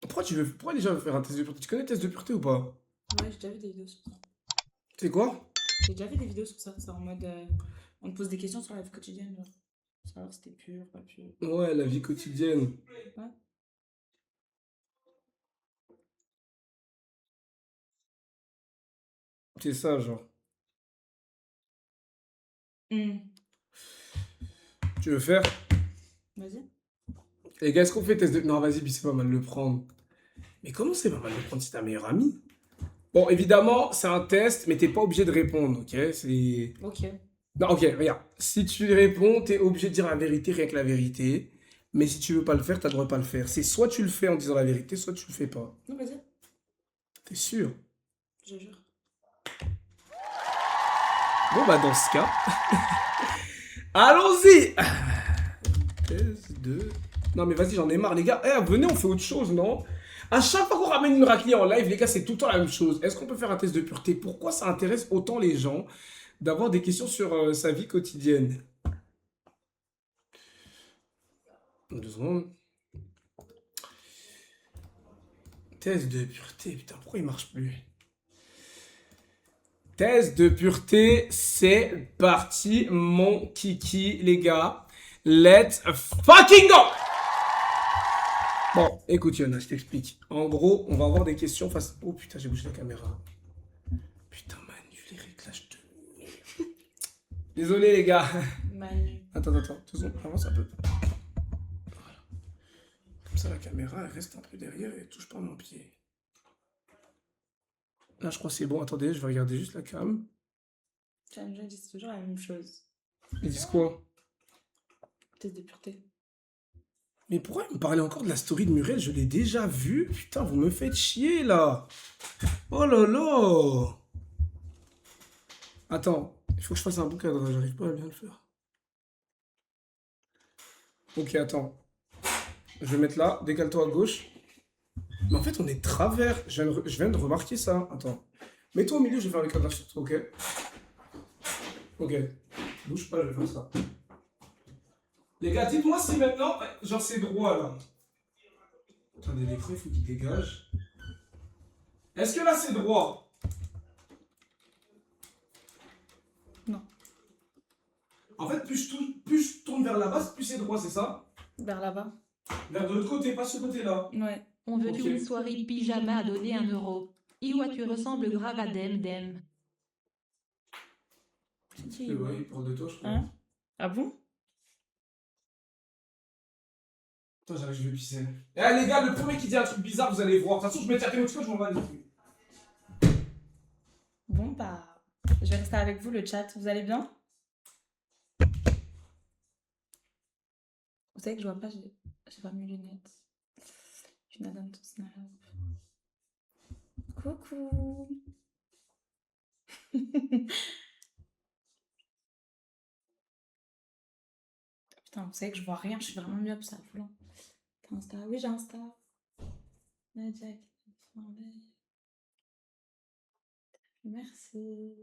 Pourquoi les gens veulent faire un test de pureté? Tu connais le test de pureté ou pas? Ouais, j'ai déjà vu des vidéos sur ça. C'est quoi? J'ai déjà vu des vidéos sur ça. C'est en mode. On te pose des questions sur la vie quotidienne, genre. Savoir si t'es pur, pas pur. Ouais, la vie quotidienne. Ouais. C'est ça, genre. Hmm. Tu veux faire? Vas-y. Les gars, est-ce qu'on fait test de... Non, vas-y, puis c'est pas mal de le prendre. Mais comment c'est pas mal de le prendre si t'es un meilleur ami? Bon, évidemment, c'est un test, mais t'es pas obligé de répondre, ok? C'est... Ok. Non, ok, regarde. Si tu réponds, t'es obligé de dire la vérité, rien que la vérité. Mais si tu veux pas le faire, t'as le droit de pas le faire. C'est soit tu le fais en disant la vérité, soit tu le fais pas. Non, vas-y. T'es sûr? Je jure. Bon, bah, dans ce cas, allons-y! Test de... Non, mais vas-y, j'en ai marre, les gars. Eh, venez, on fait autre chose, non? À chaque fois qu'on ramène une raclée en live, les gars, c'est tout le temps la même chose. Est-ce qu'on peut faire un test de pureté? Pourquoi ça intéresse autant les gens d'avoir des questions sur sa vie quotidienne? 2 secondes. Test de pureté, putain, pourquoi il marche plus? Test de pureté, c'est parti, mon kiki, les gars. Let's fucking go! Bon, écoute, Yona, je t'explique. En gros, on va avoir des questions face... Oh putain, j'ai bougé la caméra. Putain, Manu, les réglages de... Désolé, les gars. Manu. Attends, 2 secondes, avance un peu. Voilà. Comme ça, la caméra, elle reste un peu derrière et elle touche pas mon pied. Là, je crois que c'est bon. Attendez, je vais regarder juste la cam. Challenger dit toujours la même chose. Ils disent quoi? Test de pureté. Mais pourquoi il me parlait encore de la story de Muriel? Je l'ai déjà vue. Putain, vous me faites chier, là. Oh là là. Attends, il faut que je fasse un bon cadrage. J'arrive pas à bien le faire. Ok, attends. Je vais mettre là. Décale-toi à gauche. Mais en fait, on est travers. Je viens de remarquer ça. Attends. Mets-toi au milieu, je vais faire le cadrage sur toi, ok? Ok. Bouge pas, je vais faire ça. Les gars, dites-moi si maintenant, genre c'est droit là. Attendez, l'écran, il faut qu'il dégage. Est-ce que là c'est droit? Non. En fait, plus je tourne vers la base, plus c'est droit, c'est ça? Vers là-bas. Vers de l'autre côté, pas ce côté-là. Ouais. On veut Ok. une soirée pyjama à donner 1 euro. Iwa, tu ressembles grave à Dem. C'est vrai, il parle de toi, je crois. Hein? Ah bon? Attends, j'arrive, je vais pisser. Eh les gars, le premier qui dit un truc bizarre, vous allez voir. De toute façon, je mets la téléphone, je m'en vais les trucs. Bon, bah. Je vais rester avec vous, le chat. Vous allez bien? Vous savez que je vois pas, j'ai pas mes lunettes. Je suis Nadine tout snap. Coucou. Putain, vous savez que je vois rien, je suis vraiment myope, c'est affolant. T'as Insta? Oui, j'ai Insta. Nadia, merci.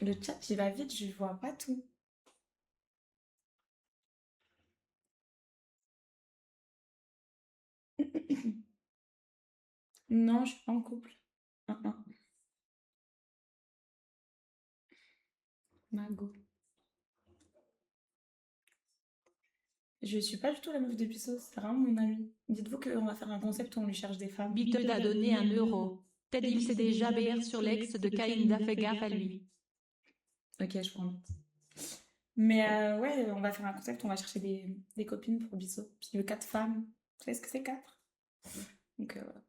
Le chat, il va vite, je vois pas tout. Non, je suis pas en couple. Mago. Je suis pas du tout la meuf de Pisso, c'est vraiment mon ami. Dites-vous qu'on va faire un concept où on lui cherche des femmes. Beatle a donné 1 euro. Ted il sait déjà BR sur l'ex de Kainda, fais gaffe à lui. Ok, je prends note. Mais ouais, on va faire un concept, on va chercher des copines pour Bisso. Puis il veut 4 femmes. Vous savez ce que c'est 4? Donc voilà.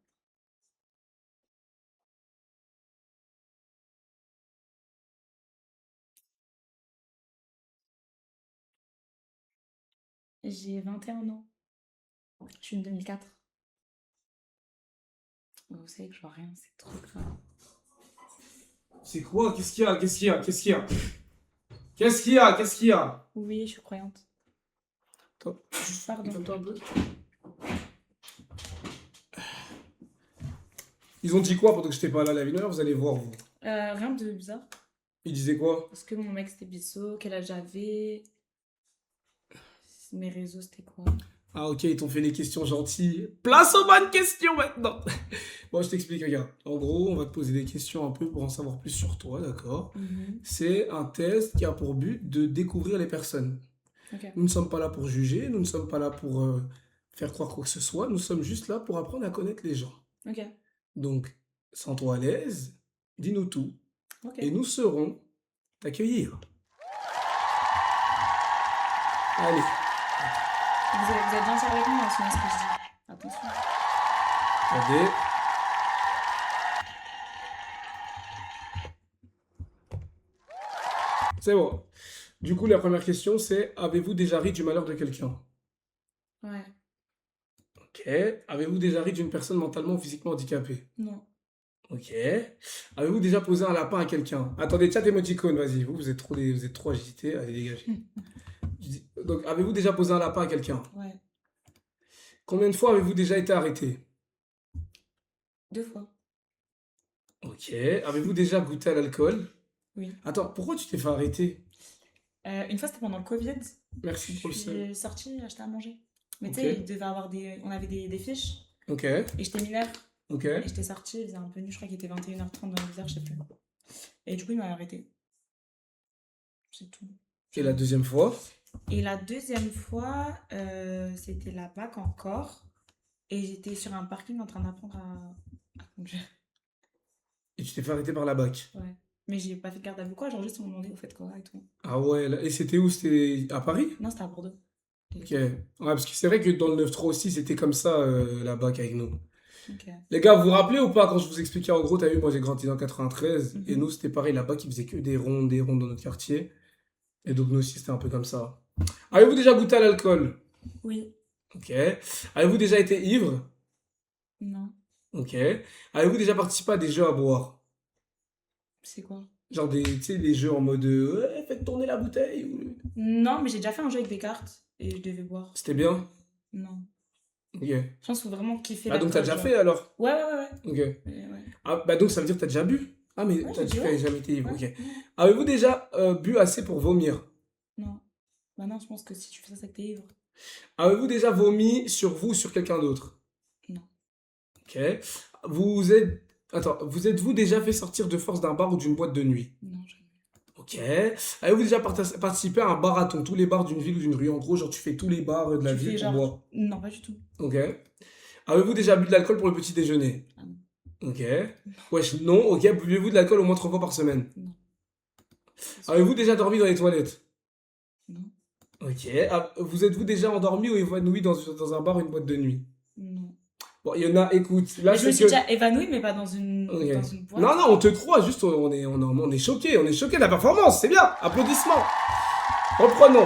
J'ai 21 ans. Je suis une 2004. Vous savez que je vois rien, c'est trop grave. C'est quoi? Qu'est-ce qu'il y a? Qu'est-ce qu'il y a? Qu'est-ce qu'il y a? Qu'est-ce qu'il y a? Qu'est-ce qu'il y a? Oui, je suis croyante. Attends, Pardon. calme-toi un peu. Ils ont dit quoi pendant que j'étais pas là la ville? Vous allez voir, vous. Rien de bizarre. Ils disaient quoi? Parce que mon mec c'était Bisso, quel âge j'avais. Mes réseaux, c'était quoi? Ah ok, ils t'ont fait les questions gentilles. Place aux bonnes questions maintenant. Bon, je t'explique, regarde. En gros, on va te poser des questions un peu pour en savoir plus sur toi, d'accord? Mhm. C'est un test qui a pour but de découvrir les personnes. Ok. Nous ne sommes pas là pour juger, nous ne sommes pas là pour faire croire quoi que ce soit, nous sommes juste là pour apprendre à connaître les gens. Ok. Donc, sens-toi à l'aise, dis-nous tout, Ok. et nous saurons t'accueillir. Allez, Vous êtes gentil avec moi, selon ce que je dis. Attention. attendez. C'est bon. Du coup, la première question, c'est avez-vous déjà ri du malheur de quelqu'un? Ouais. Ok. Avez-vous déjà ri d'une personne mentalement ou physiquement handicapée? Non. Ok. Avez-vous déjà posé un lapin à quelqu'un? Attendez, chat emoticône, vas-y. Vous êtes trop agité. Allez, dégagez. Donc, avez-vous déjà posé un lapin à quelqu'un? Ouais. Combien de fois avez-vous déjà été arrêté? 2 fois. Ok. Avez-vous déjà goûté à l'alcool? Oui. Attends, pourquoi tu t'es fait arrêter? Une fois, c'était pendant le Covid. Merci Je pour le seul. suis sortie acheter à manger. Mais Ok. tu sais, il devait avoir on avait des fiches. Ok. Et j'étais mineure. Ok. Et j'étais sortie, il faisait un peu nu, je crois qu'il était 21h30 dans le viseur, je sais plus. Et du coup, il m'a arrêté. C'est tout. Et la deuxième fois? Et la deuxième fois, c'était la BAC encore. Et j'étais sur un parking en train d'apprendre à conduire. Et tu t'es fait arrêter par la BAC. Ouais. Mais j'ai pas fait de garde à vue quoi, genre juste ils m'ont demandé, vous faites quoi et tout. Ah ouais, et c'était où? C'était à Paris? Non, c'était à Bordeaux. Ok. Ouais, parce que c'est vrai que dans le 9-3 aussi, c'était comme ça, la BAC avec nous. Ok. Les gars, vous vous rappelez ou pas quand je vous expliquais en gros, t'as vu, moi j'ai grandi dans 93, et Mhm. nous c'était pareil, là-bas qui faisait que des rondes dans notre quartier. Et donc nous aussi c'était un peu comme ça. Avez-vous déjà goûté à l'alcool? Oui. Ok. Avez-vous déjà été ivre? Non. Ok. Avez-vous déjà participé à des jeux à boire? C'est quoi? Genre tu sais, des jeux en mode ouais, faites tourner la bouteille. Non, mais j'ai déjà fait un jeu avec des cartes et je devais boire. C'était bien? Non. Ok. Je pense qu'il faut vraiment kiffer Ah donc t'as l'alcool, déjà genre. fait alors? Ouais, ouais, ouais. Ok. Ouais. Ah bah donc ça veut dire que t'as déjà bu? Ah mais Ouais, t'as j'ai dit dit que t'avais ouais. jamais été ivre, Ouais. ok. Avez-vous déjà bu assez pour vomir? Non. Bah non, je pense que si tu fais ça, c'est que t'es ivre. Avez-vous déjà vomi sur vous ou sur quelqu'un d'autre? Non. Ok. Vous êtes... Attends, vous êtes-vous déjà fait sortir de force d'un bar ou d'une boîte de nuit? Non, jamais. Ok. Avez-vous déjà participé à un marathon, tous les bars d'une ville ou d'une rue? En gros, genre tu fais tous les bars de la Tu ville fais pour genre. boire. Non, pas du tout. Ok. Avez-vous déjà bu de l'alcool pour le petit déjeuner? Ah non. Ok. Wesh, non. Ok. Buvez-vous de l'alcool au moins 3 fois par semaine? Non. C'est sûr. Avez-vous déjà dormi dans les toilettes? Non. Ok. Ah, vous êtes-vous déjà endormi ou évanoui dans un bar ou une boîte de nuit? Non. Bon, il y en a, écoute, là Mais je me c'est suis que... déjà évanouie, mais pas dans une, Ok. dans une boîte. Non, non, on te croit, juste on est choqué, de la performance, c'est bien, applaudissements. Reprenons.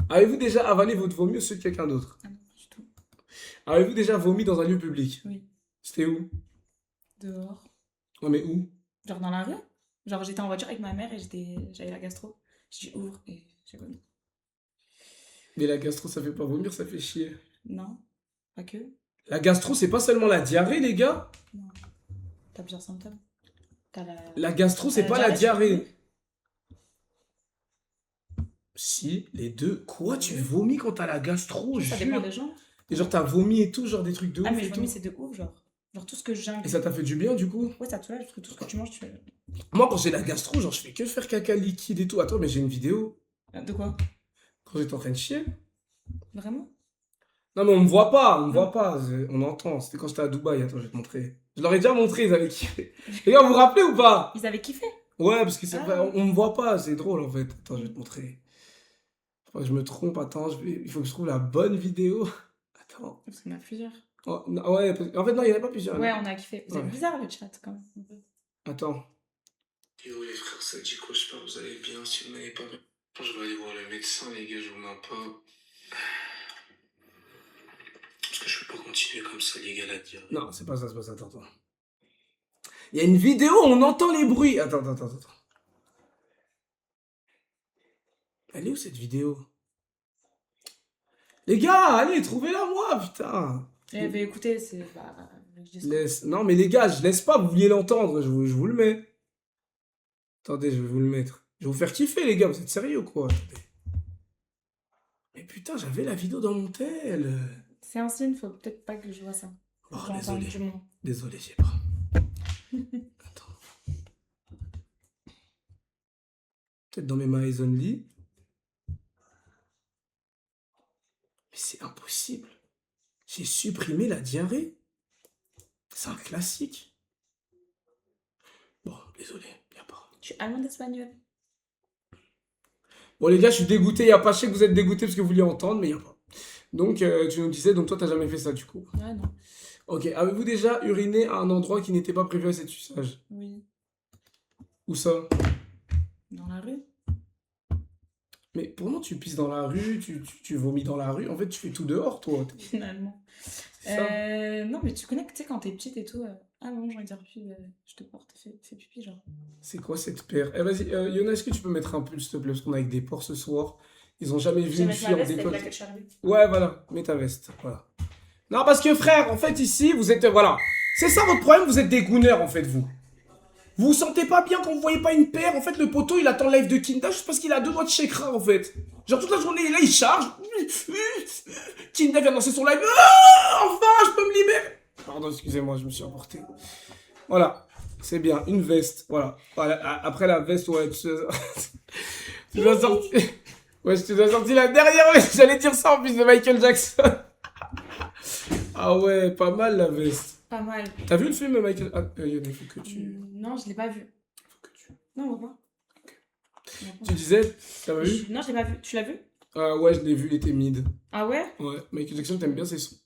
Avez-vous déjà avalé votre vomi sur quelqu'un d'autre? Ah non, pas du tout. Avez-vous déjà vomi dans un lieu public? Oui. C'était où? Dehors. Ouais, mais où? Genre dans la rue. Genre j'étais en voiture avec ma mère et j'avais la gastro. J'ai dit ouvre et j'ai vomi. Mais la gastro, ça fait pas vomir, ça fait chier. Non, pas que. La gastro, c'est pas seulement la diarrhée, les gars. Non. T'as plusieurs symptômes. T'as La gastro, c'est la pas la diarrhée, diarrhée. Si, les deux. Quoi, tu Oui. vomis quand t'as la gastro, Ça dépend jure. des gens. Et genre, t'as vomi et tout, genre des trucs de Ah, ouf mais et je tout. vomis, c'est de ouf, genre. Genre tout ce que Et j'ingère. ça t'a fait du bien, du coup? Ouais, ça te soulage parce que tout ce que tu manges, tu. Moi, quand j'ai la gastro, genre, je fais que faire caca liquide et tout. Attends, mais j'ai une vidéo. De quoi? Quand j'étais en train de chier. Vraiment? Non, mais on me voit pas, Non. on entend. C'était quand j'étais à Dubaï. Attends, je vais te montrer. Je leur ai déjà montré, ils avaient kiffé. Les gars, vous vous rappelez ou pas? Ils avaient kiffé. Ouais, parce que c'est Ah. vrai, on me voit pas, c'est drôle en fait. Attends, je vais te montrer. Faut que je me trompe, attends, il faut que je trouve la bonne vidéo. Attends. Parce qu'il y en a plusieurs. Oh, non, ouais, en fait, non, il n'y en a pas plusieurs. Ouais, on a kiffé. C'est Ouais. bizarre le chat quand même. Attends. Yo les frères, ça dit quoi? J'espère que vous allez bien. Si vous n'allez pas bien, je vais aller voir le médecin, les gars, je vous mens pas. Parce que je peux pas continuer comme ça, les gars, la dire. Non, c'est pas ça, attends. Il y a une vidéo, on entend les bruits. Attends. Elle est où cette vidéo? Les gars, allez, trouvez-la moi, putain. Eh ben écoutez, c'est. Bah, je dis ça. Non, mais les gars, je laisse pas, vous vouliez l'entendre, je vous le mets. Attendez, je vais vous le mettre. Je vais vous faire kiffer, les gars, vous êtes sérieux ou quoi? Attendez. Mais putain, j'avais la vidéo dans mon tel. C'est un signe, faut peut-être pas que je vois ça. Oh, Faut entendre désolé. du monde. Désolé, j'ai pas. Attends. Peut-être dans mes My Only. Mais c'est impossible. J'ai supprimé la diarrhée. C'est un classique. Bon, désolé, y a pas. Je suis allemande espagnole. Bon, les gars, je suis dégoûté. Y a pas, je sais que vous êtes dégoûtés parce que vous vouliez entendre, mais y a pas. Donc, tu nous disais, donc toi, t'as jamais fait ça du coup. Ouais, non. Ok, avez-vous déjà uriné à un endroit qui n'était pas prévu à cet usage? Oui. Où ça? Dans la rue. Mais pour moi, tu pisses dans la rue, tu vomis dans la rue. En fait, tu fais tout dehors, toi. Finalement. C'est ça. Non, mais tu connais que tu sais, quand t'es petite et tout. Ah non, j'ai envie de dire pipi, je te porte, fais pipi, genre. C'est quoi cette paire? Eh, vas-y, Yona, est-ce que tu peux mettre un pull, s'il te plaît? Parce qu'on est avec des porcs ce soir. Ils ont jamais vu J'ai une mettre fille ma en veste avec décolleté. laquelle je suis arrivée. Ouais, voilà, mets ta veste. Voilà. Non, parce que frère, en fait, ici, vous êtes. Voilà. C'est ça votre problème, vous êtes des gooners, en fait, vous. Vous vous sentez pas bien quand vous voyez pas une paire. En fait, le poteau, il attend le live de Kinda juste parce qu'il a 2 doigts de Shekra, en fait. Genre, toute la journée, il est là, il charge. Kinda vient lancer son live. Ah, enfin, je peux me libérer. Pardon, excusez-moi, je me suis emporté. Voilà. C'est bien, une veste. Voilà. Après la veste, ouais, tu dois sortir. Ouais, je te dois sortir la dernière veste. J'allais dire ça en plus de Michael Jackson. Ah ouais, pas mal la veste. Pas mal. T'as vu le film de Michael... Ah, il faut que tu... Non, je l'ai pas vu. Faut que tu... Non, on voit pas. On voit pas. Tu disais, t'as pas vu? Non, je l'ai pas vu. Tu l'as vu? Ouais, je l'ai vu, il était mid. Ah ouais? Ouais, Michael Jackson, t'aimes bien ses sons.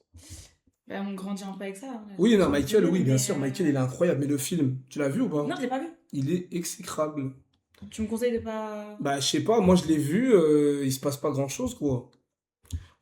Bah, on grandit un peu avec ça. Hein. Oui, non, Michael, oui, bien Mais, sûr, Michael, il est incroyable. Mais le film, tu l'as vu ou pas? Non, je l'ai pas vu. Il est exécrable. Tu me conseilles de pas. Bah, je sais pas, moi je l'ai vu, il se passe pas grand-chose, quoi.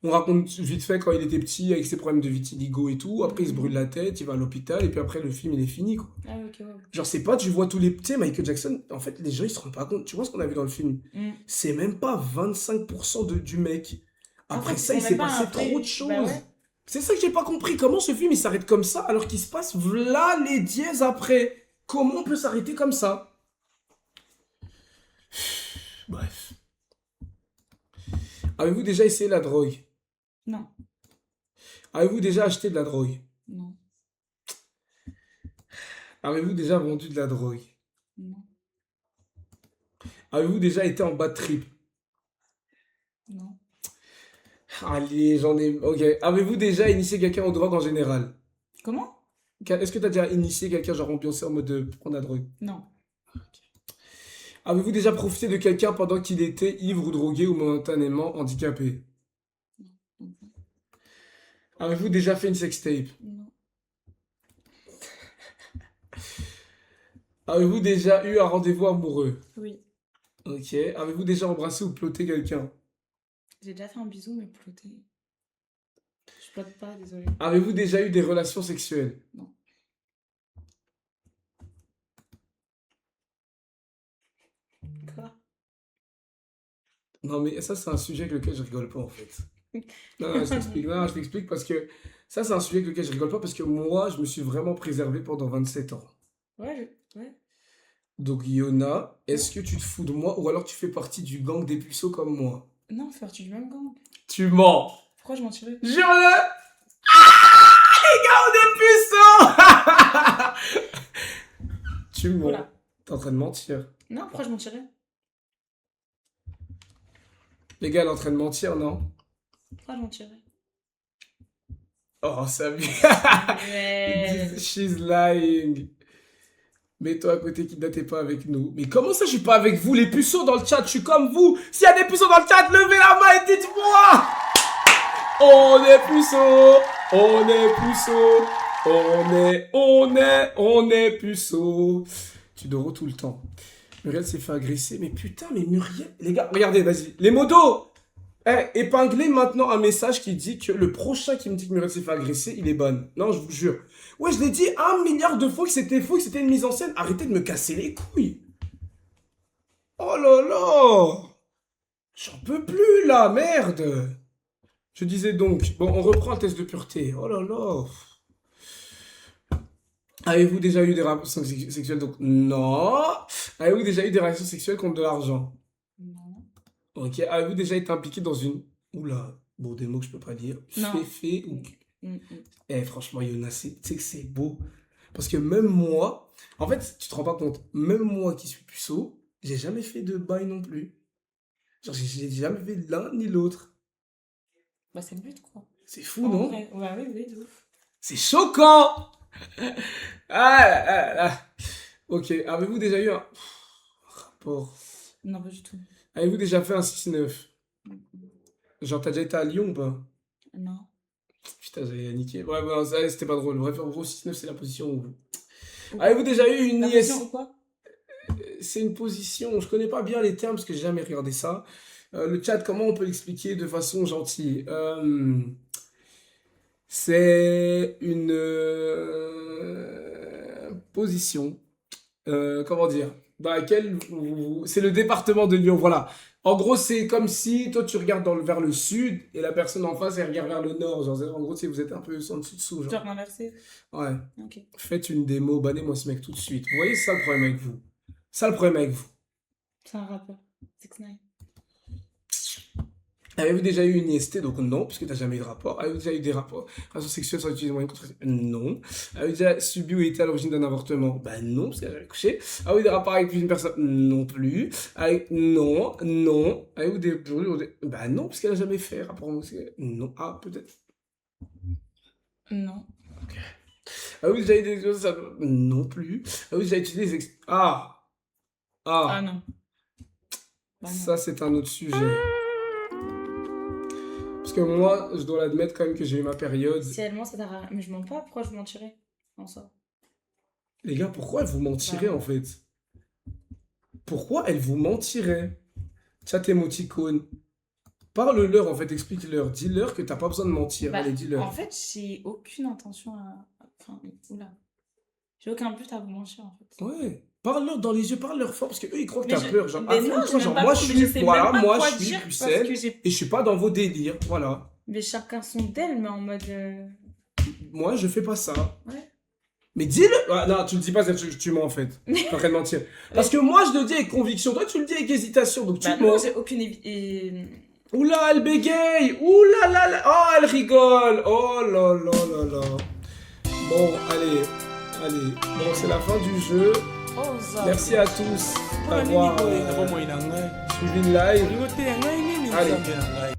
On raconte vite fait quand il était petit avec ses problèmes de vitiligo et tout. Après, il se brûle la tête, il va à l'hôpital, et puis après, le film, il est fini, quoi. Ah, ok, ouais. Genre, c'est pas, tu vois tous les... Tu sais, Michael Jackson, en fait, les gens, ils se rendent pas compte. Tu vois ce qu'on a vu dans le film? C'est même pas 25% du mec. Après ça, il s'est passé trop de choses. Bah ouais. C'est ça que j'ai pas compris. Comment ce film, il s'arrête comme ça, alors qu'il se passe v'là les dièses après? Comment on peut s'arrêter comme ça? Bref. Avez-vous déjà essayé la drogue? Non. Avez-vous déjà acheté de la drogue? Non. Avez-vous déjà vendu de la drogue? Non. Avez-vous déjà été en bad trip? Non. Allez, j'en ai... Ok. Avez-vous déjà initié quelqu'un aux drogues en général? Comment? Est-ce que t'as déjà initié quelqu'un genre ambiancé en mode de prendre la drogue? Non. Avez-vous déjà profité de quelqu'un pendant qu'il était ivre ou drogué ou momentanément handicapé? Non. Avez-vous déjà fait une sextape? Non. Avez-vous déjà eu un rendez-vous amoureux? Oui. Ok. Avez-vous déjà embrassé ou ploté quelqu'un? J'ai déjà fait un bisou, mais ploté. Je plotte pas, désolé. Avez-vous déjà eu des relations sexuelles? Non. Quoi? Non, mais ça, c'est un sujet avec lequel je rigole pas, en fait. Non, je t'explique. Non, je t'explique parce que ça, c'est un sujet avec lequel je rigole pas parce que moi, je me suis vraiment préservé pendant 27 ans. Ouais. Donc, Yona, est-ce que tu te fous de moi ou alors tu fais partie du gang des puceaux comme moi? Non, on fait partie du même gang. Tu mens! Pourquoi je mentirais? Jure-le! Ah, les gars, on est puceaux! Tu mens. Voilà. T'es en train de mentir. Non, pourquoi je mentirais? Les gars, elle est en train de mentir, non? Pourquoi je mentirais? Oh, ça vient. Ouais. She's lying. Mets-toi à côté, Kinda, t'es pas avec nous. Mais comment ça, je suis pas avec vous, les puceaux dans le chat? Je suis comme vous. S'il y a des puceaux dans le chat, levez la main et dites-moi. On est puceaux. On est puceaux. On est puceaux. Tu dors tout le temps. Muriel s'est fait agresser. Mais putain, mais Muriel. Les gars, regardez, vas-y. Les modos. Épinglez maintenant un message qui dit que le prochain qui me dit que Muriel s'est fait agresser, il est ban. Non, je vous jure. Ouais, je l'ai dit 1 milliard de fois que c'était faux, que c'était une mise en scène. Arrêtez de me casser les couilles. Oh là là. J'en peux plus là, merde. Je disais donc, bon, on reprend le test de pureté. Oh là là. Avez-vous déjà eu des relations sexuelles? Donc, non. Avez-vous déjà eu des relations sexuelles contre de l'argent? Non. Ok. Avez-vous déjà été impliqué dans une Oula, bon, des mots que je peux pas dire. Non. Féfé ou... Mm, mm. Eh, franchement, Yona, tu sais que c'est beau. Parce que même moi, en fait, tu te rends pas compte, même moi qui suis puceau, j'ai jamais fait de bail non plus. Genre, j'ai jamais fait l'un ni l'autre. Bah, c'est le but, quoi. C'est fou, En non? vrai. Ouais, oui, oui, de ouf. C'est choquant! Ah là là là. Ok, avez-vous déjà eu un rapport? Non, pas du tout. Avez-vous déjà fait un 6-9? Genre, t'as déjà été à Lyon ou pas? Non. Putain, j'avais niqué. Ouais, bon, ça, c'était pas drôle. Bref, en gros, 6-9, c'est la position où... Ou Avez-vous déjà eu une La IS? pression ou quoi? C'est une position, je connais pas bien les termes parce que j'ai jamais regardé ça. Le chat, comment on peut l'expliquer de façon gentille? C'est une position, comment dire, dans laquelle c'est le département de Lyon, voilà. En gros, c'est comme si toi tu regardes vers le sud et la personne en face elle regarde vers le nord. Genre, en gros, si vous êtes un peu en dessous, genre. Genre inversé. Ouais. Ok. Faites une démo, bannez-moi ce mec tout de suite. Vous voyez, c'est ça le problème avec vous. Ça le problème avec vous. C'est un rappeur. 6ix9ine. Avez-vous déjà eu une IST? Donc non, puisque tu n'as jamais eu de rapport. Avez-vous déjà eu des rapports, relations sexuelles sans utiliser de moyens contraceptifs? Non. Avez-vous déjà subi ou été à l'origine d'un avortement? Bah non, parce qu'elle avait couché. Avez-vous des rapports avec plus d'une personne? Non plus. Non, non. Avez-vous des brûlures? Bah non, parce qu'elle n'a jamais fait rapport homosexuel. Non. Ah, peut-être. Non. Avez-vous déjà eu des... Non plus. Avez-vous déjà utilisé des... Ah. Ah Ah. non. Bah, non. Ça, c'est un autre sujet. Parce que moi, je dois l'admettre quand même que j'ai eu ma période. Si elle ment, ça t'arrête. Mais je mens pas, pourquoi je mentirais en soi? Les gars, pourquoi elle vous mentirait en fait? Pourquoi elle vous mentirait? Chat émoticône. Parle-leur en fait, explique-leur. Dis-leur que t'as pas besoin de mentir. Bah, Allez, dis-leur. en fait, j'ai aucune intention à. Enfin, oula. J'ai aucun but à vous mentir en fait. Ouais. Parle-leur dans les yeux, parle-leur fort parce qu'eux ils croient que Mais t'as je- peur. Genre, mais non, affronte-toi, j'ai genre, même moi pas- je mais suis. je sais Voilà, même pas moi quoi je suis dire plus parce saine que j'ai- et je suis pas dans vos délires. Voilà. Mais chacun son d'elle, mais en mode. Moi je fais pas ça. Ouais. Mais dis-le! Ah, non, tu le dis pas, tu mens en fait. T'es en train de mentir. Parce que moi je le dis avec conviction, toi tu le dis avec hésitation, donc tu Bah, mens. non, j'ai aucune. Oula, elle bégaye! Oula là là! Oh, elle rigole! Oh là là là là! Bon, allez, allez. Bon, c'est la fin du jeu. Merci à tous d'avoir suivi le live. Allez.